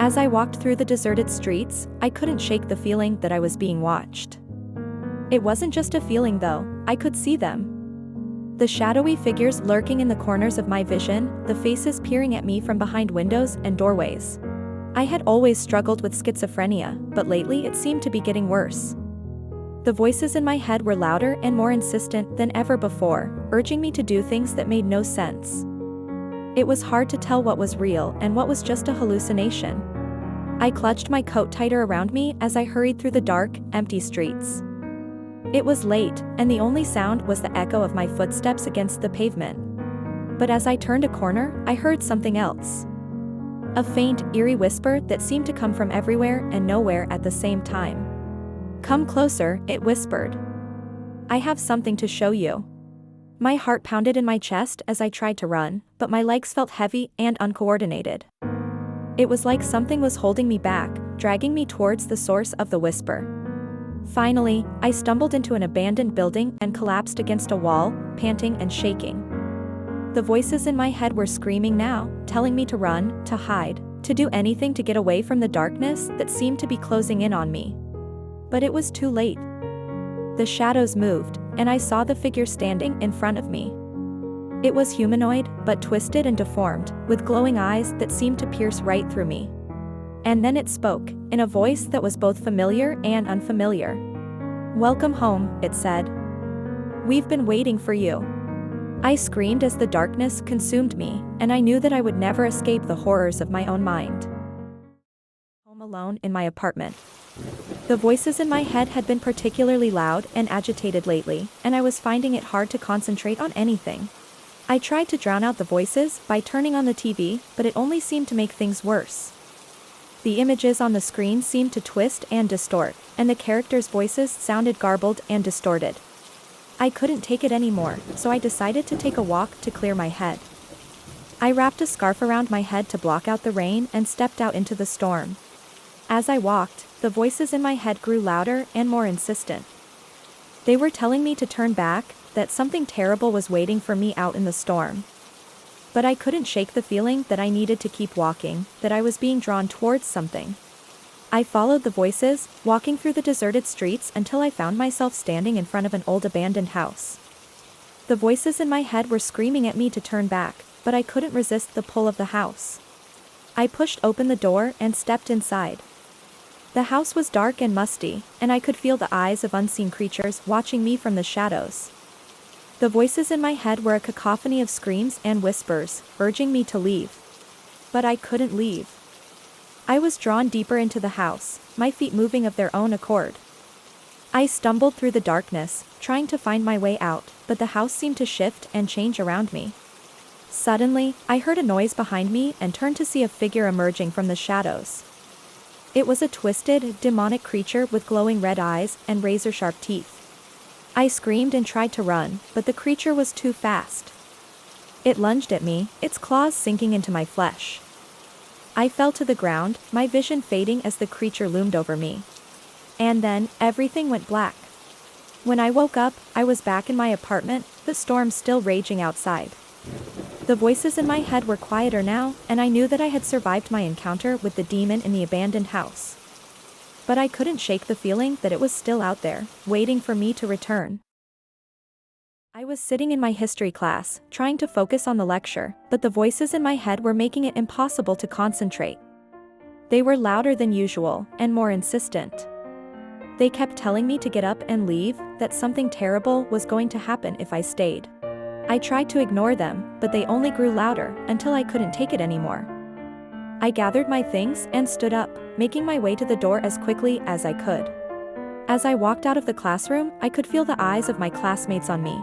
As I walked through the deserted streets, I couldn't shake the feeling that I was being watched. It wasn't just a feeling though, I could see them. The shadowy figures lurking in the corners of my vision, the faces peering at me from behind windows and doorways. I had always struggled with schizophrenia, but lately it seemed to be getting worse. The voices in my head were louder and more insistent than ever before, urging me to do things that made no sense. It was hard to tell what was real and what was just a hallucination. I clutched my coat tighter around me as I hurried through the dark, empty streets. It was late, and the only sound was the echo of my footsteps against the pavement. But as I turned a corner, I heard something else. A faint, eerie whisper that seemed to come from everywhere and nowhere at the same time. "Come closer," it whispered. "I have something to show you." My heart pounded in my chest as I tried to run, but my legs felt heavy and uncoordinated. It was like something was holding me back, dragging me towards the source of the whisper. Finally, I stumbled into an abandoned building and collapsed against a wall, panting and shaking. The voices in my head were screaming now, telling me to run, to hide, to do anything to get away from the darkness that seemed to be closing in on me. But it was too late. The shadows moved, and I saw the figure standing in front of me. It was humanoid, but twisted and deformed, with glowing eyes that seemed to pierce right through me. And then it spoke, in a voice that was both familiar and unfamiliar. "Welcome home," it said. "We've been waiting for you." I screamed as the darkness consumed me, and I knew that I would never escape the horrors of my own mind. Home alone in my apartment. The voices in my head had been particularly loud and agitated lately, and I was finding it hard to concentrate on anything. I tried to drown out the voices by turning on the TV, but it only seemed to make things worse. The images on the screen seemed to twist and distort, and the characters' voices sounded garbled and distorted. I couldn't take it anymore, so I decided to take a walk to clear my head. I wrapped a scarf around my head to block out the rain and stepped out into the storm. As I walked, the voices in my head grew louder and more insistent. They were telling me to turn back, that something terrible was waiting for me out in the storm. But I couldn't shake the feeling that I needed to keep walking, that I was being drawn towards something. I followed the voices, walking through the deserted streets until I found myself standing in front of an old abandoned house. The voices in my head were screaming at me to turn back, but I couldn't resist the pull of the house. I pushed open the door and stepped inside. The house was dark and musty, and I could feel the eyes of unseen creatures watching me from the shadows. The voices in my head were a cacophony of screams and whispers, urging me to leave. But I couldn't leave. I was drawn deeper into the house, my feet moving of their own accord. I stumbled through the darkness, trying to find my way out, but the house seemed to shift and change around me. Suddenly, I heard a noise behind me and turned to see a figure emerging from the shadows. It was a twisted, demonic creature with glowing red eyes and razor-sharp teeth. I screamed and tried to run, but the creature was too fast. It lunged at me, its claws sinking into my flesh. I fell to the ground, my vision fading as the creature loomed over me. And then, everything went black. When I woke up, I was back in my apartment, the storm still raging outside. The voices in my head were quieter now, and I knew that I had survived my encounter with the demon in the abandoned house. But I couldn't shake the feeling that it was still out there, waiting for me to return. I was sitting in my history class, trying to focus on the lecture, but the voices in my head were making it impossible to concentrate. They were louder than usual, and more insistent. They kept telling me to get up and leave, that something terrible was going to happen if I stayed. I tried to ignore them, but they only grew louder, until I couldn't take it anymore. I gathered my things and stood up, making my way to the door as quickly as I could. As I walked out of the classroom, I could feel the eyes of my classmates on me.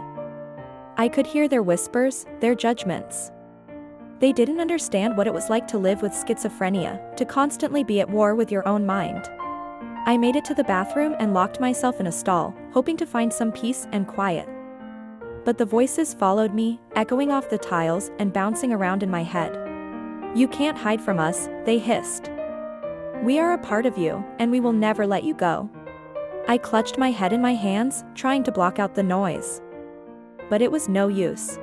I could hear their whispers, their judgments. They didn't understand what it was like to live with schizophrenia, to constantly be at war with your own mind. I made it to the bathroom and locked myself in a stall, hoping to find some peace and quiet. But the voices followed me, echoing off the tiles and bouncing around in my head. "You can't hide from us," they hissed. "We are a part of you, and we will never let you go." I clutched my head in my hands, trying to block out the noise. But it was no use.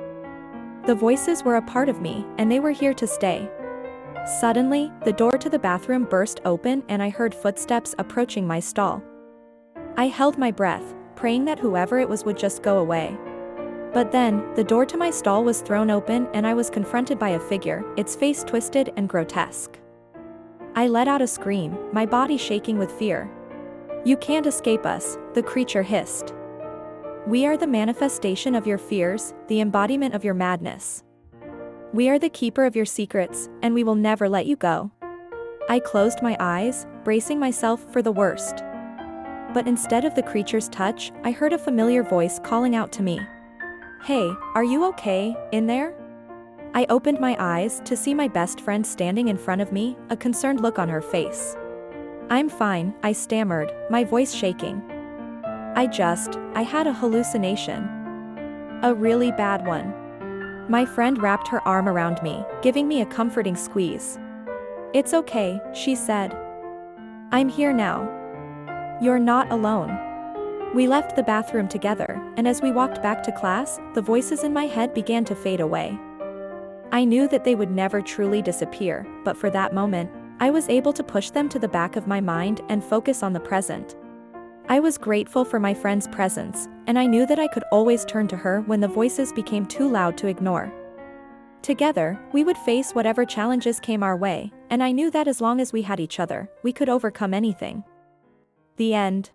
The voices were a part of me, and they were here to stay. Suddenly, the door to the bathroom burst open and I heard footsteps approaching my stall. I held my breath, praying that whoever it was would just go away. But then, the door to my stall was thrown open and I was confronted by a figure, its face twisted and grotesque. I let out a scream, my body shaking with fear. "You can't escape us," the creature hissed. "We are the manifestation of your fears, the embodiment of your madness. We are the keeper of your secrets, and we will never let you go." I closed my eyes, bracing myself for the worst. But instead of the creature's touch, I heard a familiar voice calling out to me. "Hey, are you okay, in there?" I opened my eyes to see my best friend standing in front of me, a concerned look on her face. "I'm fine," I stammered, my voice shaking. I had a hallucination. A really bad one." My friend wrapped her arm around me, giving me a comforting squeeze. "It's okay," she said. "I'm here now. You're not alone." We left the bathroom together, and as we walked back to class, the voices in my head began to fade away. I knew that they would never truly disappear, but for that moment, I was able to push them to the back of my mind and focus on the present. I was grateful for my friend's presence, and I knew that I could always turn to her when the voices became too loud to ignore. Together, we would face whatever challenges came our way, and I knew that as long as we had each other, we could overcome anything. The end.